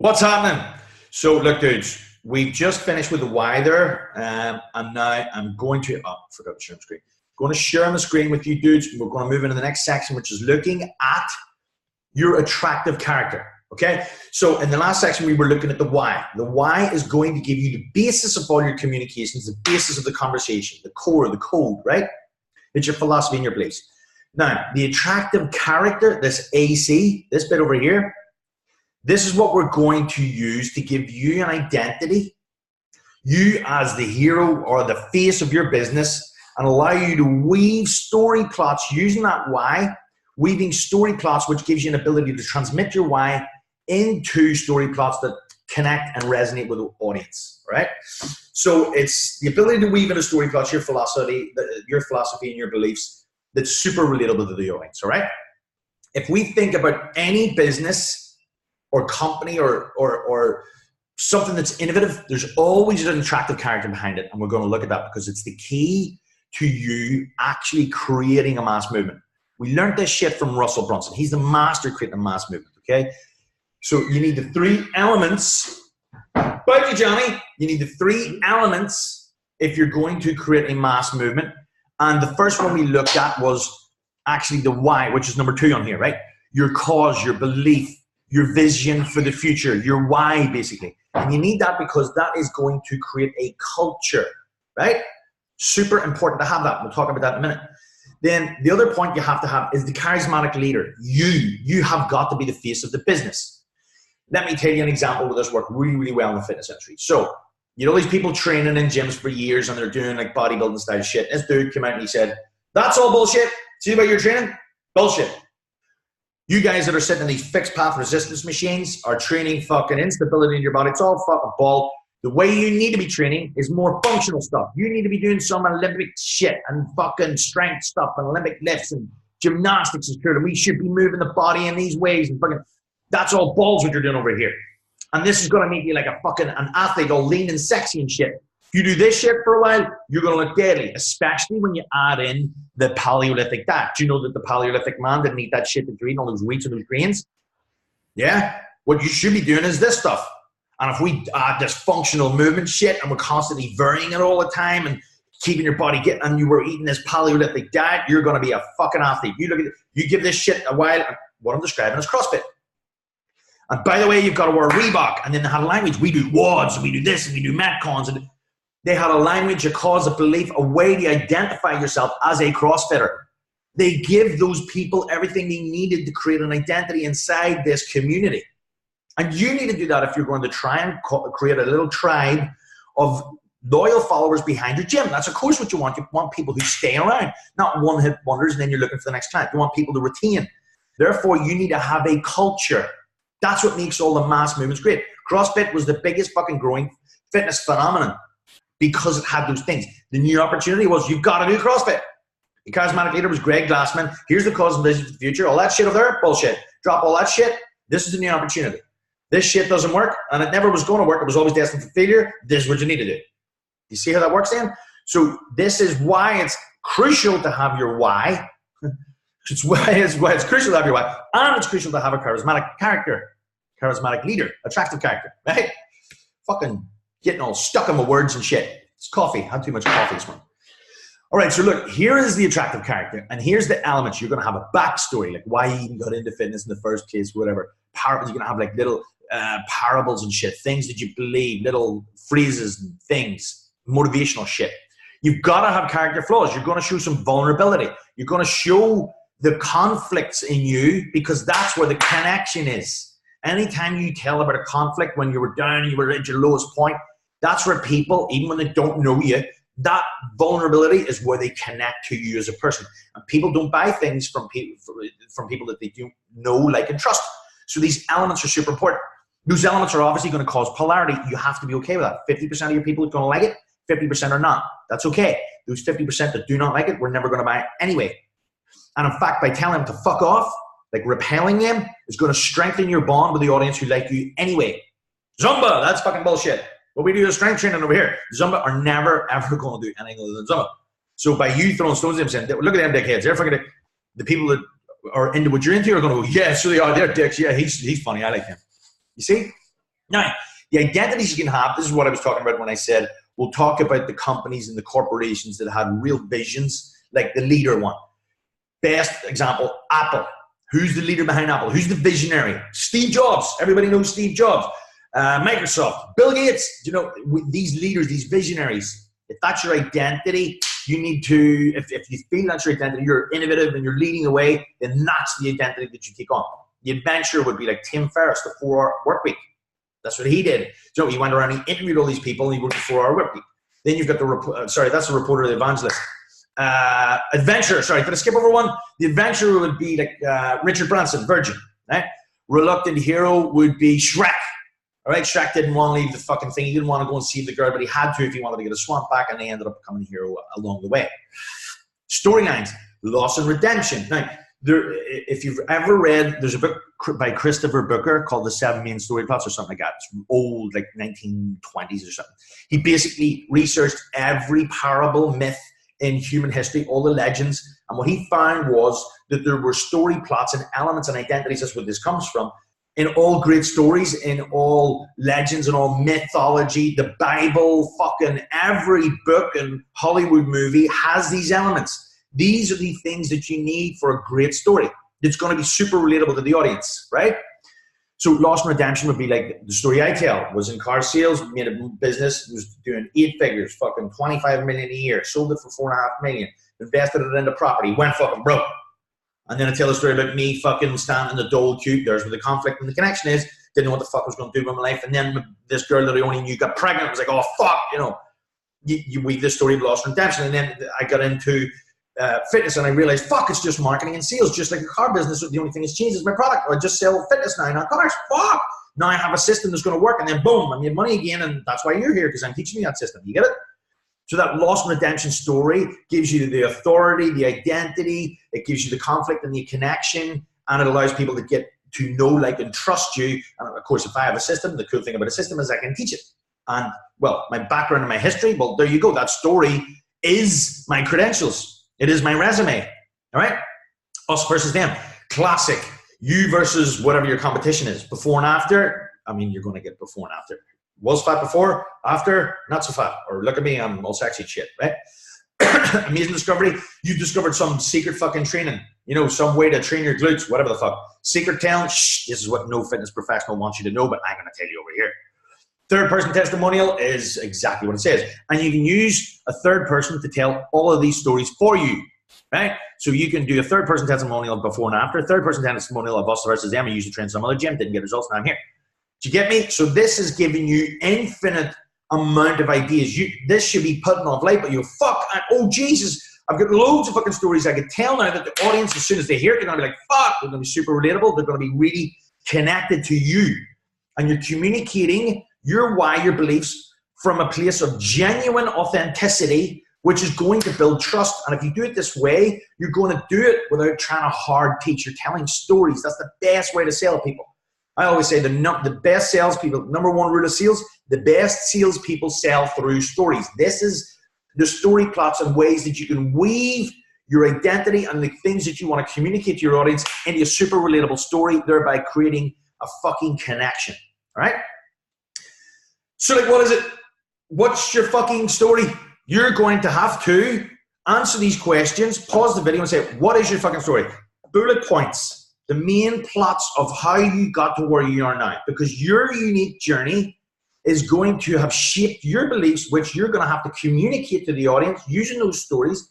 What's happening? So look, dudes, we've just finished with the why there, and now I'm going to, forgot to share my screen. Going to share my screen with you dudes. We're going to move into the next section, which is looking at your attractive character. Okay, so in the last section we were looking at the why. The why is going to give you the basis of all your communications, the basis of the conversation, the core, the code, right? It's your philosophy and your beliefs. Now, the attractive character, this AC, this bit over here, this is what we're going to use to give you an identity, you as the hero or the face of your business, and allow you to weave story plots using that why, weaving story plots which gives you an ability to transmit your why into story plots that connect and resonate with the audience, right? So it's the ability to weave into story plots your philosophy and your beliefs that's super relatable to the audience, all right? If we think about any business or company or something that's innovative, there's always an attractive character behind it, and we're going to look at that because it's the key to you actually creating a mass movement. We learned this shit from Russell Brunson. He's the master creating a mass movement, okay? So you need the three elements. Thank you, Johnny. You need the three elements if you're going to create a mass movement. And the first one we looked at was actually the why, which is number 2 on here, right? Your cause, your belief, your vision for the future, your why, basically. And you need that because that is going to create a culture, right? Super important to have that. We'll talk about that in a minute. Then the other point you have to have is the charismatic leader. You have got to be the face of the business. Let me tell you an example where this worked really, really well in the fitness industry. So, you know these people training in gyms for years and they're doing like bodybuilding style shit. This dude came out and he said, that's all bullshit. See about your training? Bullshit. You guys that are sitting in these fixed path resistance machines are training fucking instability in your body. It's all fucking bull. The way you need to be training is more functional stuff. You need to be doing some Olympic shit and fucking strength stuff and Olympic lifts and gymnastics is true. And we should be moving the body in these ways and fucking, that's all balls what you're doing over here. And this is going to make you like an athlete all lean and sexy and shit. If you do this shit for a while, you're going to look deadly, especially when you add in the Paleolithic diet. Do you know that the Paleolithic man didn't eat that shit that you're eating, all those wheats and those grains? Yeah? What you should be doing is this stuff. And if we add this functional movement shit and we're constantly varying it all the time and keeping your body getting, and you were eating this Paleolithic diet, you're going to be a fucking athlete. You give this shit a while, what I'm describing is CrossFit. And by the way, you've got to wear Reebok. And then they had a language. We do WODs, and we do this, and we do Metcons. And they had a language, a cause, a belief, a way to identify yourself as a CrossFitter. They give those people everything they needed to create an identity inside this community. And you need to do that if you're going to try and create a little tribe of loyal followers behind your gym. That's, of course, what you want. You want people who stay around, not one-hit wonders, and then you're looking for the next client. You want people to retain. Therefore, you need to have a culture. That's what makes all the mass movements great. CrossFit was the biggest fucking growing fitness phenomenon because it had those things. The new opportunity was you've got to do CrossFit. The charismatic leader was Greg Glassman. Here's the cause and vision for the future. All that shit over there, bullshit. Drop all that shit. This is the new opportunity. This shit doesn't work, and it never was going to work. It was always destined for failure. This is what you need to do. You see how that works then? So this is why it's crucial to have your why. It's why it's crucial to have your why. And it's crucial to have a charismatic character, charismatic leader, attractive character, right? Fucking getting all stuck in my words and shit. It's coffee. I had too much coffee this morning. All right, so look, here is the attractive character, and here's the elements. You're going to have a backstory, like why you even got into fitness in the first place, whatever. You're going to have like little parables and shit, things that you believe, little phrases and things, motivational shit. You've got to have character flaws. You're going to show some vulnerability. You're going to show the conflicts in you because that's where the connection is. Anytime you tell about a conflict when you were down, you were at your lowest point, that's where people, even when they don't know you, that vulnerability is where they connect to you as a person. And people don't buy things from people that they do know, like, and trust. So these elements are super important. Those elements are obviously going to cause polarity. You have to be okay with that. 50% of your people are going to like it, 50% are not. That's okay. Those 50% that do not like it, we're never going to buy it anyway. And in fact, by telling them to fuck off, like repelling them, is going to strengthen your bond with the audience who like you anyway. Zumba, that's fucking bullshit. What we do is strength training over here. Zumba are never, ever going to do anything other than Zumba. So by you throwing stones at them saying, look at them dickheads, they're fucking, the people that are into what you're into are going to go, yeah, so they are, they're dicks. Yeah, he's funny. I like him. You see? Now, the identities you can have, this is what I was talking about when I said, we'll talk about the companies and the corporations that had real visions, like the leader one. Best example, Apple. Who's the leader behind Apple? Who's the visionary? Steve Jobs. Everybody knows Steve Jobs. Microsoft, Bill Gates. You know, these leaders, these visionaries. If that's your identity, you need to, if you feel that's your identity, you're innovative and you're leading the way, then that's the identity that you take on. The adventurer would be like Tim Ferriss, the 4-hour work week. That's what he did. You know, he went around, he interviewed all these people, and he worked the 4-hour work week. Then you've got that's the reporter, the evangelist. Adventurer, sorry, did I skip over one? The adventurer would be like Richard Branson, Virgin. Right? Reluctant hero would be Shrek. All right, Shrek didn't want to leave the fucking thing. He didn't want to go and see the girl, but he had to if he wanted to get a swamp back, and they ended up becoming a hero along the way. Storylines, loss and redemption. Now, if you've ever read, there's a book by Christopher Booker called The 7 Main Story Plots or something like that. It's old, like 1920s or something. He basically researched every parable, myth in human history, all the legends, and what he found was that there were story plots and elements and identities, that's where this comes from, in all great stories, in all legends and all mythology. The Bible, fucking every book and Hollywood movie has these elements. These are the things that you need for a great story. It's going to be super relatable to the audience, right? So loss and redemption would be like the story I tell. Was in car sales, made a business, was doing 8 figures, fucking 25 million a year, sold it for 4.5 million, invested it into property, went fucking broke. And then I tell a story about me fucking standing in the Dole Cube. There's where the conflict and the connection is. Didn't know what the fuck I was going to do with my life. And then this girl that I only knew got pregnant. I was like, oh fuck, you know. You weave this story of loss and redemption. And then I got into fitness, and I realized, fuck, it's just marketing and sales, just like a car business. The only thing that's changed is my product. I just sell fitness now, not cars. Fuck. Now I have a system that's going to work, and then boom, I made money again, and that's why you're here, because I'm teaching you that system. You get it? So that loss and redemption story gives you the authority, the identity, it gives you the conflict and the connection, and it allows people to get to know, like, and trust you. And of course, if I have a system, the cool thing about a system is I can teach it. And, well, my background and my history, well, there you go. That story is my credentials. It is my resume, all right? Us versus them. Classic. You versus whatever your competition is. Before and after, I mean, you're going to get before and after. Was fat before, after, not so fat. Or look at me, I'm all sexy shit, right? Amazing discovery. You discovered some secret fucking training. You know, some way to train your glutes, whatever the fuck. Secret talent, shh, this is what no fitness professional wants you to know, but I'm going to tell you over here. Third person testimonial is exactly what it says. And you can use a third person to tell all of these stories for you, right? So you can do a third person testimonial of before and after, third person testimonial of us versus them. I used to train some other gym, didn't get results, now I'm here. Do you get me? So this is giving you infinite amount of ideas. This should be putting off light, but you fuck, oh Jesus, I've got loads of fucking stories I could tell now that the audience, as soon as they hear it, they're going to be like, fuck, they're going to be super relatable. They're going to be really connected to you. And you're communicating your why, your beliefs from a place of genuine authenticity, which is going to build trust. And if you do it this way, you're going to do it without trying to hard teach. You're telling stories. That's the best way to sell people. I always say the best salespeople, number one rule of sales, the best salespeople sell through stories. This is the story plots and ways that you can weave your identity and the things that you want to communicate to your audience into a super relatable story, thereby creating a fucking connection. All right? So, like, what is it? What's your fucking story? You're going to have to answer these questions, pause the video and say, what is your fucking story? Bullet points, the main plots of how you got to where you are now. Because your unique journey is going to have shaped your beliefs, which you're going to have to communicate to the audience using those stories.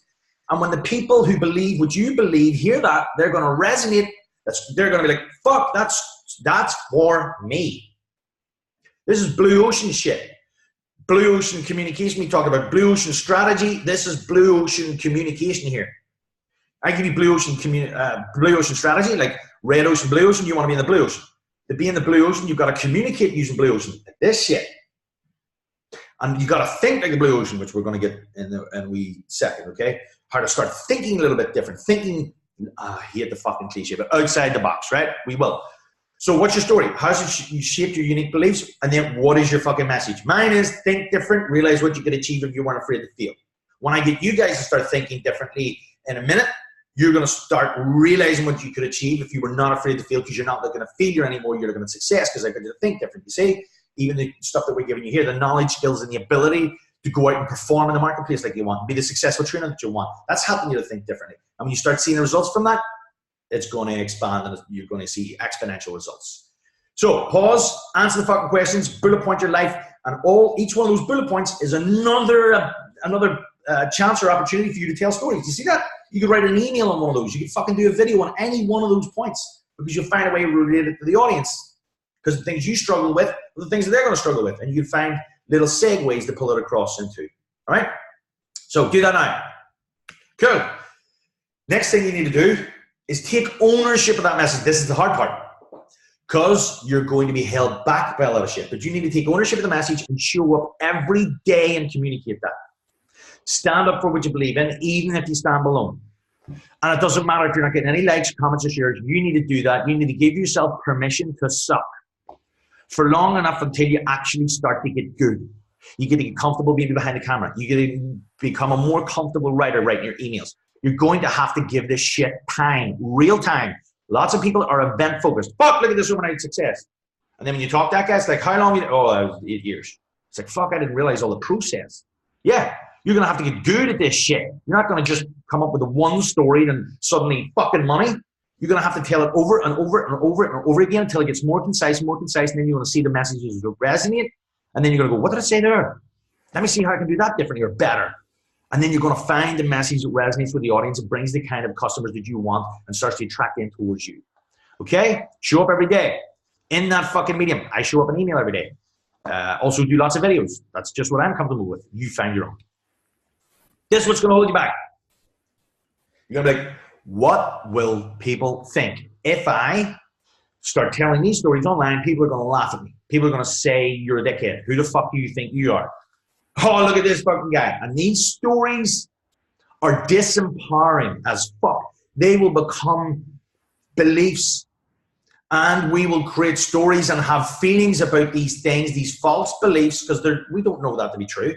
And when the people who believe what you believe hear that, they're going to resonate. They're going to be like, fuck, that's for me. This is blue ocean shit. Blue ocean communication. We talk about blue ocean strategy. This is blue ocean communication here. I give you blue ocean strategy, like red ocean, blue ocean. You want to be in the blue ocean. To be in the blue ocean, you've got to communicate using blue ocean. Like this shit. And you got to think like the blue ocean, which we're going to get in a wee second, okay? How to start thinking a little bit different. Thinking, I hate the fucking cliche, but outside the box, right? We will. So what's your story? How's it shaped your unique beliefs? And then what is your fucking message? Mine is think different, realize what you could achieve if you weren't afraid to fail. When I get you guys to start thinking differently in a minute, you're going to start realizing what you could achieve if you were not afraid to fail, because you're not looking at failure anymore. You're looking at success because I got you to think different. You see, even the stuff that we're giving you here, the knowledge, skills, and the ability to go out and perform in the marketplace like you want, be the successful trainer that you want. That's helping you to think differently. And when you start seeing the results from that, it's going to expand and you're going to see exponential results. So pause, answer the fucking questions, bullet point your life, and each one of those bullet points is another chance or opportunity for you to tell stories. You see that? You could write an email on one of those. You could fucking do a video on any one of those points because you'll find a way to relate it to the audience. Because the things you struggle with are the things that they're going to struggle with. And you can find little segues to pull it across into. All right? So do that now. Cool. Next thing you need to do is take ownership of that message. This is the hard part. Because you're going to be held back by a lot of shit. But you need to take ownership of the message and show up every day and communicate that. Stand up for what you believe in, even if you stand alone. And it doesn't matter if you're not getting any likes, comments, or shares. You need to do that. You need to give yourself permission to suck for long enough until you actually start to get good. You get to get comfortable being behind the camera. You get to become a more comfortable writer writing your emails. You're going to have to give this shit time, real time. Lots of people are event focused. Fuck, look at this overnight success. And then when you talk to that guy, it's like, how long? Oh, I was 8 years. It's like, fuck, I didn't realize all the process. Yeah. You're going to have to get good at this shit. You're not going to just come up with a one story and suddenly fucking money. You're going to have to tell it over and over and over and over again until it gets more concise, and then you're going to see the messages that resonate. And then you're going to go, what did I say there? Let me see how I can do that differently or better. And then you're going to find the message that resonates with the audience. It brings the kind of customers that you want and starts to attract them towards you. Okay? Show up every day in that fucking medium. I show up an email every day. Also do lots of videos. That's just what I'm comfortable with. You find your own. This is what's going to hold you back. You're going to be like, what will people think? If I start telling these stories online, people are going to laugh at me. People are going to say, you're a dickhead. Who the fuck do you think you are? Oh, look at this fucking guy. And these stories are disempowering as fuck. They will become beliefs. And we will create stories and have feelings about these things, these false beliefs, because we don't know that to be true.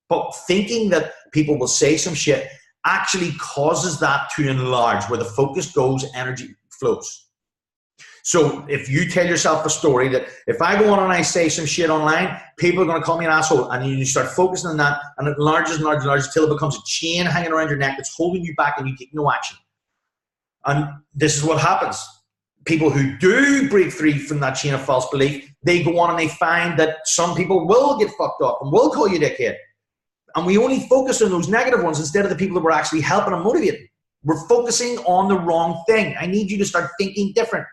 But thinking that people will say some shit actually causes that to enlarge. Where the focus goes, energy flows. So if you tell yourself a story that if I go on and I say some shit online, people are going to call me an asshole, and you start focusing on that, and it enlarges and enlarges and enlarges until it becomes a chain hanging around your neck that's holding you back and you take no action. And this is what happens. People who do break free from that chain of false belief, they go on and they find that some people will get fucked up and will call you dickhead. And we only focus on those negative ones instead of the people that we're actually helping and motivating. We're focusing on the wrong thing. I need you to start thinking different.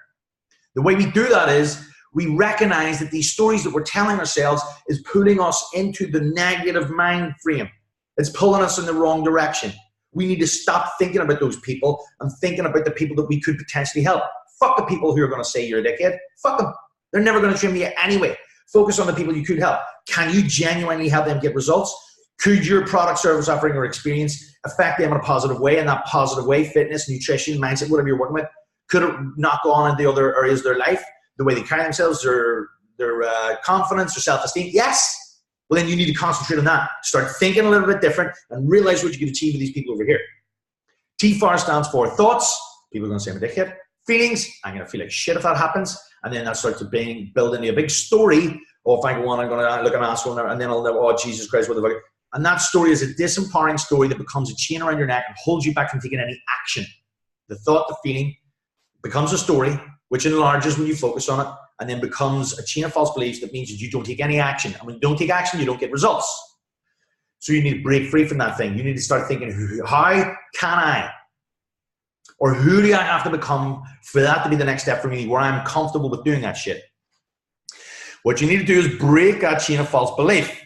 The way we do that is we recognize that these stories that we're telling ourselves is pulling us into the negative mind frame. It's pulling us in the wrong direction. We need to stop thinking about those people and thinking about the people that we could potentially help. Fuck the people who are going to say you're a dickhead. Fuck them. They're never going to trim you anyway. Focus on the people you could help. Can you genuinely help them get results? Could your product, service, offering, or experience affect them in a positive way? And that positive way, fitness, nutrition, mindset, whatever you're working with, could it knock on into the other areas of their life? The way they carry themselves, their confidence, their self-esteem? Yes. Well, then you need to concentrate on that. Start thinking a little bit different and realize what you can achieve with these people over here. TFAR stands for thoughts. People are going to say I'm a dickhead. Feelings. I'm going to feel like shit if that happens. And then that starts to build into a big story. Oh, if I go on, I'm going to look an asshole. And then I'll know, oh, Jesus Christ, what the fuck? And that story is a disempowering story that becomes a chain around your neck and holds you back from taking any action. The thought, the feeling becomes a story, which enlarges when you focus on it, and then becomes a chain of false beliefs that means that you don't take any action. And when you don't take action, you don't get results. So you need to break free from that thing. You need to start thinking, how can I? Or who do I have to become for that to be the next step for me where I'm comfortable with doing that shit? What you need to do is break that chain of false belief.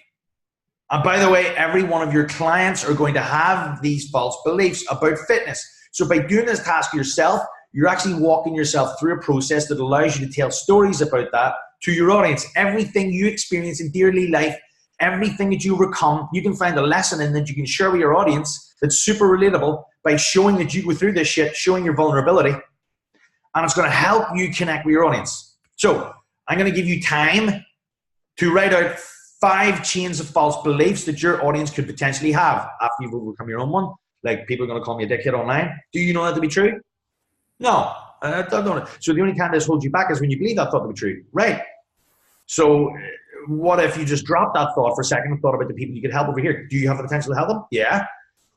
And by the way, every one of your clients are going to have these false beliefs about fitness. So by doing this task yourself, you're actually walking yourself through a process that allows you to tell stories about that to your audience. Everything you experience in daily life, everything that you overcome, you can find a lesson in that you can share with your audience that's super relatable by showing that you go through this shit, showing your vulnerability, and it's going to help you connect with your audience. So I'm going to give you time to write out 5 chains of false beliefs that your audience could potentially have after you've overcome your own one. Like, people are going to call me a dickhead online. Do you know that to be true? No. I don't know. So the only time this holds you back is when you believe that thought to be true. Right. So what if you just dropped that thought for a second and thought about the people you could help over here? Do you have the potential to help them? Yeah.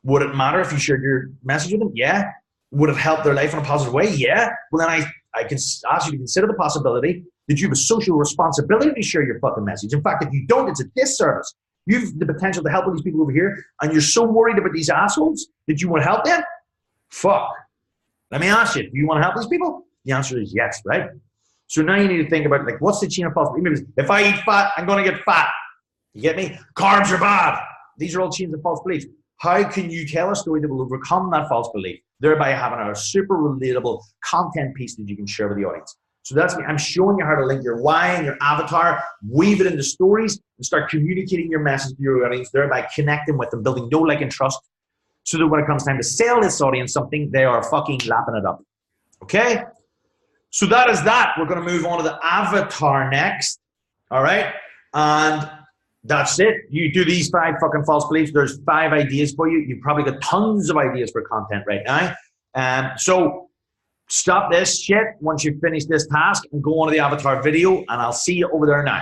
Would it matter if you shared your message with them? Yeah. Would it help their life in a positive way? Yeah. Well, then I can ask you to consider the possibility that you have a social responsibility to share your fucking message. In fact, if you don't, it's a disservice. You have the potential to help these people over here, and you're so worried about these assholes that you want to help them? Fuck. Let me ask you, do you want to help these people? The answer is yes, right? So now you need to think about, like, what's the chain of false beliefs? If I eat fat, I'm going to get fat. You get me? Carbs are bad. These are all chains of false beliefs. How can you tell a story that will overcome that false belief, thereby having a super relatable content piece that you can share with the audience? So that's me. I'm showing you how to link your why and your avatar, weave it into stories, and start communicating your message to your audience, thereby connecting with them, building know, like, and trust, so that when it comes time to sell this audience something, they are fucking lapping it up. Okay? So that is that. We're going to move on to the avatar next. All right? And that's it. You do these 5 fucking false beliefs. There's 5 ideas for you. You've probably got tons of ideas for content right now. So stop this shit once you've finished this task and go on to the avatar video, and I'll see you over there now.